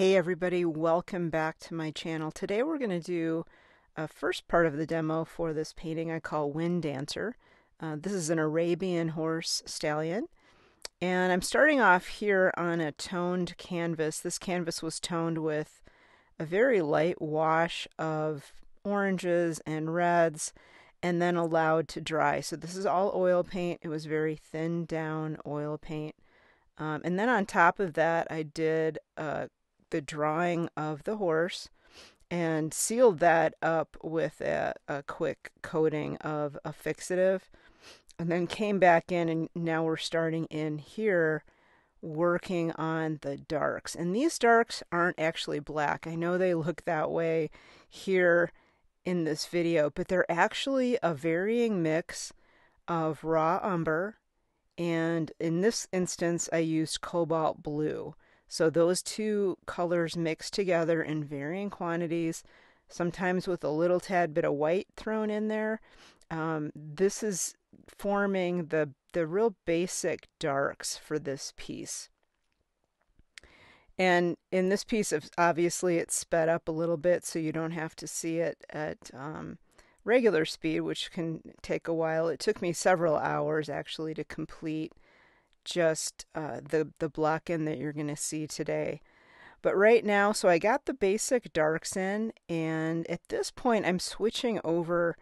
Hey everybody, welcome back to my channel. Today we're going to do a first part of the demo for this painting I call Wind Dancer. This is an Arabian horse stallion, and I'm starting off here on a toned canvas. This canvas was toned with a very light wash of oranges and reds and then allowed to dry. So this is all oil paint. It was very thinned down oil paint. And then on top of that I did the drawing of the horse and sealed that up with a quick coating of a fixative, and then came back in, and now we're starting in here working on the darks. And these darks aren't actually black. I know they look that way here in this video, but they're actually a varying mix of raw umber, and in this instance I used Cobalt Blue. So those two colors mixed together in varying quantities, sometimes with a little tad bit of white thrown in there. This is forming the real basic darks for this piece. And in this piece, obviously it's sped up a little bit so you don't have to see it at regular speed, which can take a while. It took me several hours actually to complete just the block-in that you're going to see today. But right now, so I got the basic darks in, and at this point I'm switching over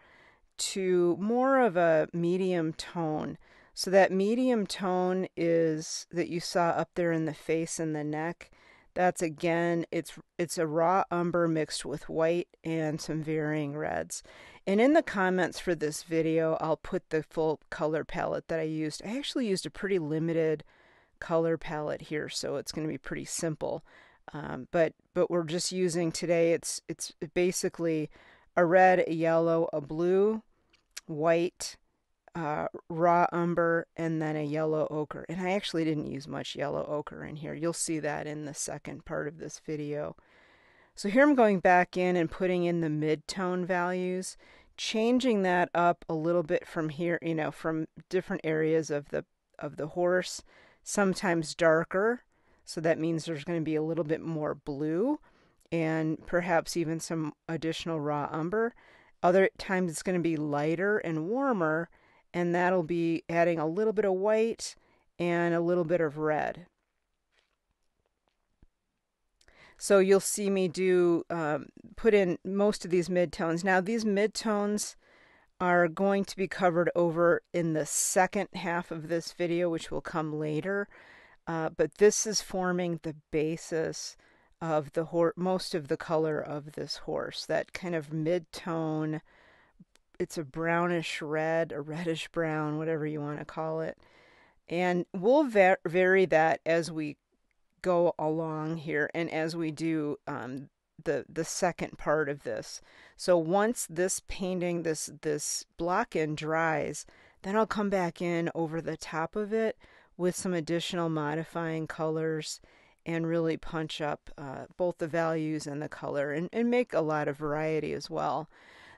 to more of a medium tone. So that medium tone is that you saw up there in the face and the neck. That's, again, it's a raw umber mixed with white and some varying reds. And in the comments for this video, I'll put the full color palette that I used. I actually used a pretty limited color palette here, so it's going to be pretty simple. But we're just using today, it's basically a red, a yellow, a blue, white, raw umber, and then a yellow ochre. And I actually didn't use much yellow ochre in here. You'll see that in the second part of this video. So here I'm going back in and putting in the mid-tone values, changing that up a little bit from here, from different areas of the horse, sometimes darker. So that means there's going to be a little bit more blue and perhaps even some additional raw umber. Other times it's going to be lighter and warmer, and that'll be adding a little bit of white and a little bit of red. So you'll see me put in most of these midtones. Now these midtones are going to be covered over in the second half of this video, which will come later. But this is forming the basis of the most of the color of this horse. That kind of mid-tone, it's a brownish red, a reddish brown, whatever you want to call it. And we'll vary that as we go along here and as we do the second part of this. So once this painting, this block-in dries, then I'll come back in over the top of it with some additional modifying colors and really punch up both the values and the color, and make a lot of variety as well.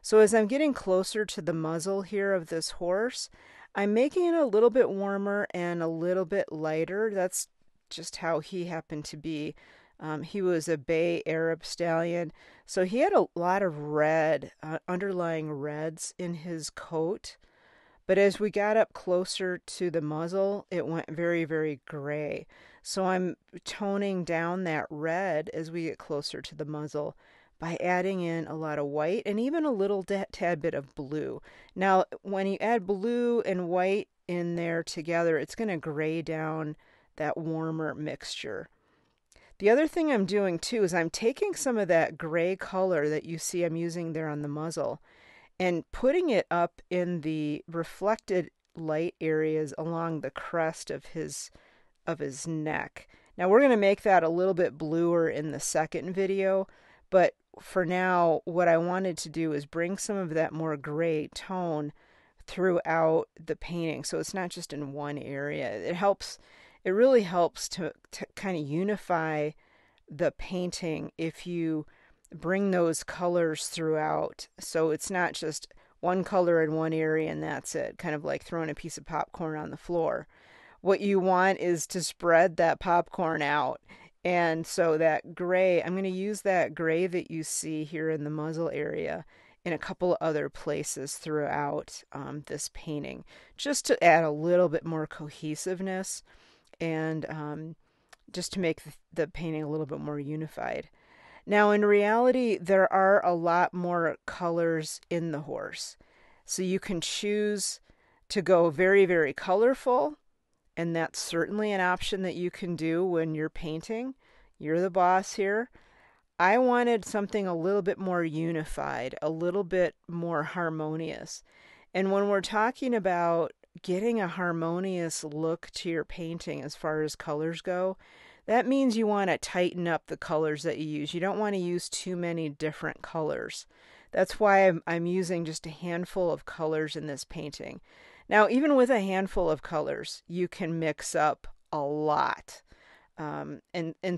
So as I'm getting closer to the muzzle here of this horse, I'm making it a little bit warmer and a little bit lighter. That's just how he happened to be. He was a bay Arab stallion, so he had a lot of red, underlying reds in his coat. But as we got up closer to the muzzle, it went very, very gray. So I'm toning down that red as we get closer to the muzzle by adding in a lot of white and even a little tad bit of blue. Now, when you add blue and white in there together, it's going to gray down that warmer mixture. The other thing I'm doing too is I'm taking some of that gray color that you see I'm using there on the muzzle and putting it up in the reflected light areas along the crest of his neck. Now we're going to make that a little bit bluer in the second video, but for now what I wanted to do is bring some of that more gray tone throughout the painting, so it's not just in one area. It really helps to kind of unify the painting if you bring those colors throughout. So it's not just one color in one area and that's it, kind of like throwing a piece of popcorn on the floor. What you want is to spread that popcorn out And so that gray, I'm going to use that gray that you see here in the muzzle area in a couple of other places throughout this painting, just to add a little bit more cohesiveness and just to make the painting a little bit more unified. Now, in reality, there are a lot more colors in the horse. So you can choose to go very, very colorful, and that's certainly an option that you can do when you're painting. You're the boss here. I wanted something a little bit more unified, a little bit more harmonious. And when we're talking about getting a harmonious look to your painting as far as colors go, that means you want to tighten up the colors that you use. You don't want to use too many different colors. That's why I'm using just a handful of colors in this painting. Now, even with a handful of colors, you can mix up a lot. And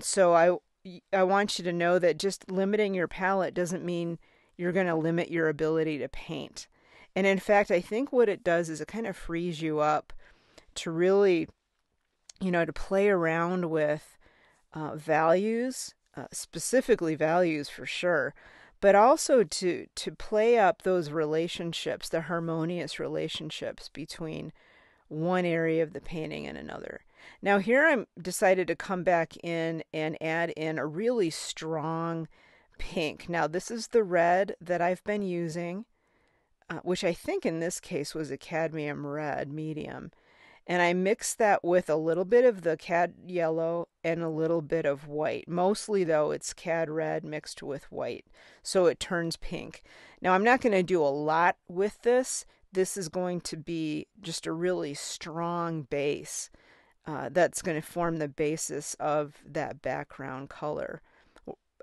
so I want you to know that just limiting your palette doesn't mean you're going to limit your ability to paint. And in fact, I think what it does is it kind of frees you up to really, to play around with values, specifically values for sure, but also to play up those relationships, the harmonious relationships between one area of the painting and another. Now here I'm decided to come back in and add in a really strong pink. Now this is the red that I've been using, which I think in this case was a Cadmium Red Medium. And I mixed that with a little bit of the Cad Yellow and a little bit of white. Mostly, though, it's Cad Red mixed with white, so it turns pink. Now, I'm not going to do a lot with this. This is going to be just a really strong base that's going to form the basis of that background color.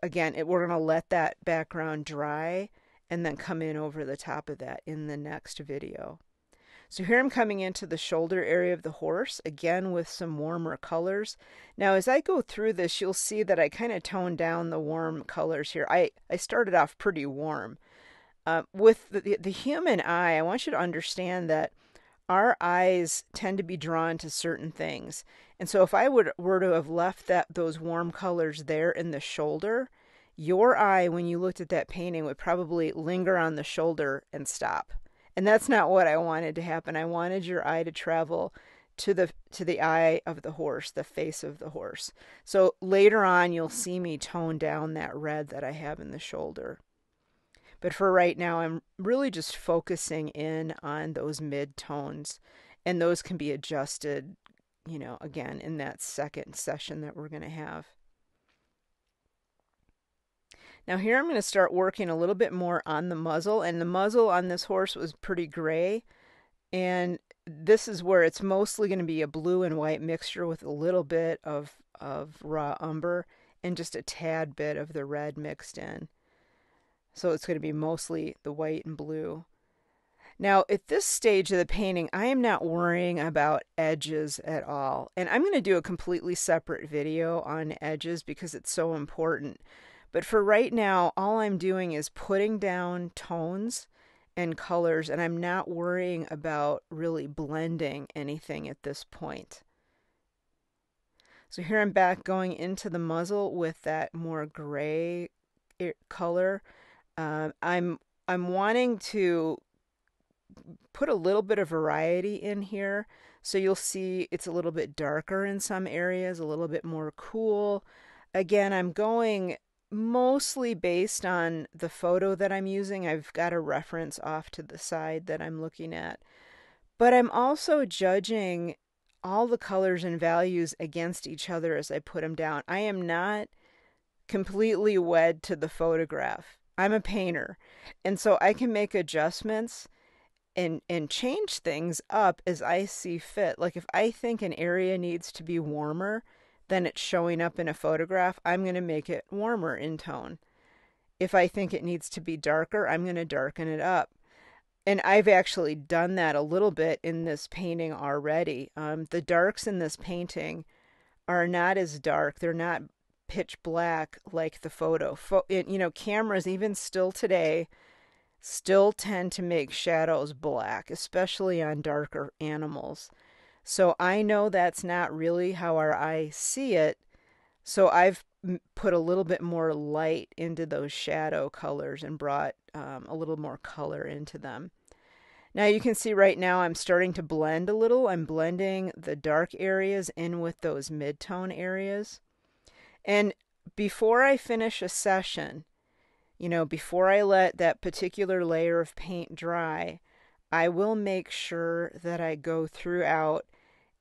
Again, we're going to let that background dry and then come in over the top of that in the next video. So here I'm coming into the shoulder area of the horse, again with some warmer colors. Now as I go through this, you'll see that I kind of toned down the warm colors here. I started off pretty warm. With the human eye, I want you to understand that our eyes tend to be drawn to certain things. And so if I were to have left those warm colors there in the shoulder, your eye, when you looked at that painting, would probably linger on the shoulder and stop. And that's not what I wanted to happen. I wanted your eye to travel to the eye of the horse, the face of the horse. So later on, you'll see me tone down that red that I have in the shoulder. But for right now, I'm really just focusing in on those mid-tones. And those can be adjusted, again, in that second session that we're going to have. Now here I'm going to start working a little bit more on the muzzle, and the muzzle on this horse was pretty gray, and this is where it's mostly going to be a blue and white mixture with a little bit of raw umber and just a tad bit of the red mixed in. So it's going to be mostly the white and blue. Now at this stage of the painting, I am not worrying about edges at all, and I'm going to do a completely separate video on edges because it's so important. But for right now, all I'm doing is putting down tones and colors, and I'm not worrying about really blending anything at this point. So here I'm back going into the muzzle with that more gray color. I'm wanting to put a little bit of variety in here. So you'll see it's a little bit darker in some areas, a little bit more cool. Again, I'm going mostly based on the photo that I'm using. I've got a reference off to the side that I'm looking at. But I'm also judging all the colors and values against each other as I put them down. I am not completely wed to the photograph. I'm a painter. And so I can make adjustments and change things up as I see fit. Like if I think an area needs to be warmer than it's showing up in a photograph, I'm going to make it warmer in tone. If I think it needs to be darker, I'm going to darken it up. And I've actually done that a little bit in this painting already. The darks in this painting are not as dark. They're not pitch black like the photo. Cameras, even still today, still tend to make shadows black, especially on darker animals. So I know that's not really how our eyes see it, So I've put a little bit more light into those shadow colors and brought a little more color into them. Now you can see right now I'm starting to blend a little. I'm blending the dark areas in with those mid-tone areas. And before I finish a session, before I let that particular layer of paint dry, I will make sure that I go throughout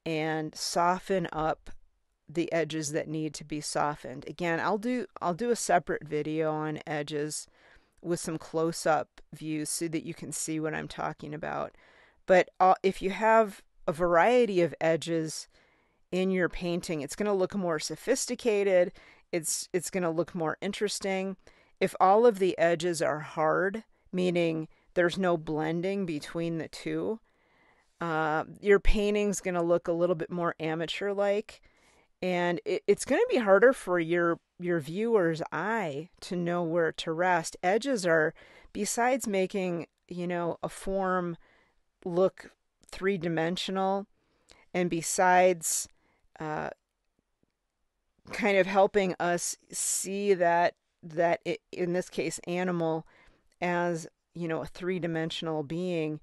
and soften up the edges that need to be softened. Again, I'll do a separate video on edges with some close-up views so that you can see what I'm talking about. But if you have a variety of edges in your painting, it's going to look more sophisticated. It's going to look more interesting. If all of the edges are hard, meaning there's no blending between the two, your painting's going to look a little bit more amateur-like, and it's going to be harder for your viewer's eye to know where to rest. Edges are, besides making, a form look three-dimensional, and besides kind of helping us see that in this case animal as a three-dimensional being,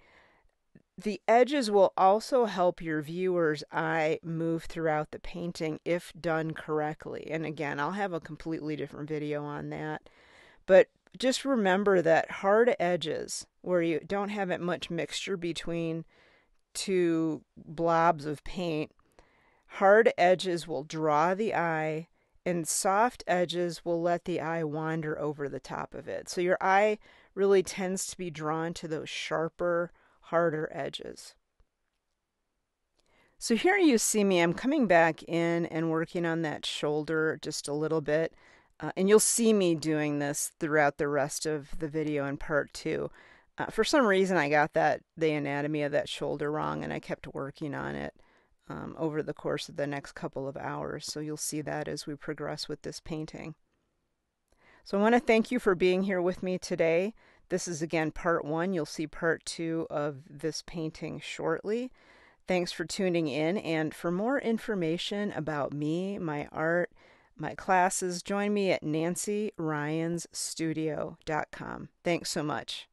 the edges will also help your viewer's eye move throughout the painting if done correctly. And again, I'll have a completely different video on that. But just remember that hard edges, where you don't have much mixture between two blobs of paint, hard edges will draw the eye, and soft edges will let the eye wander over the top of it. So your eye really tends to be drawn to those sharper, harder edges. So here you see me, I'm coming back in and working on that shoulder just a little bit. And you'll see me doing this throughout the rest of the video in part 2. For some reason I got the anatomy of that shoulder wrong, and I kept working on it over the course of the next couple of hours. So you'll see that as we progress with this painting. So I want to thank you for being here with me today. This is again part 1. You'll see part 2 of this painting shortly. Thanks for tuning in, and for more information about me, my art, my classes, join me at nancyrynesstudio.com. Thanks so much.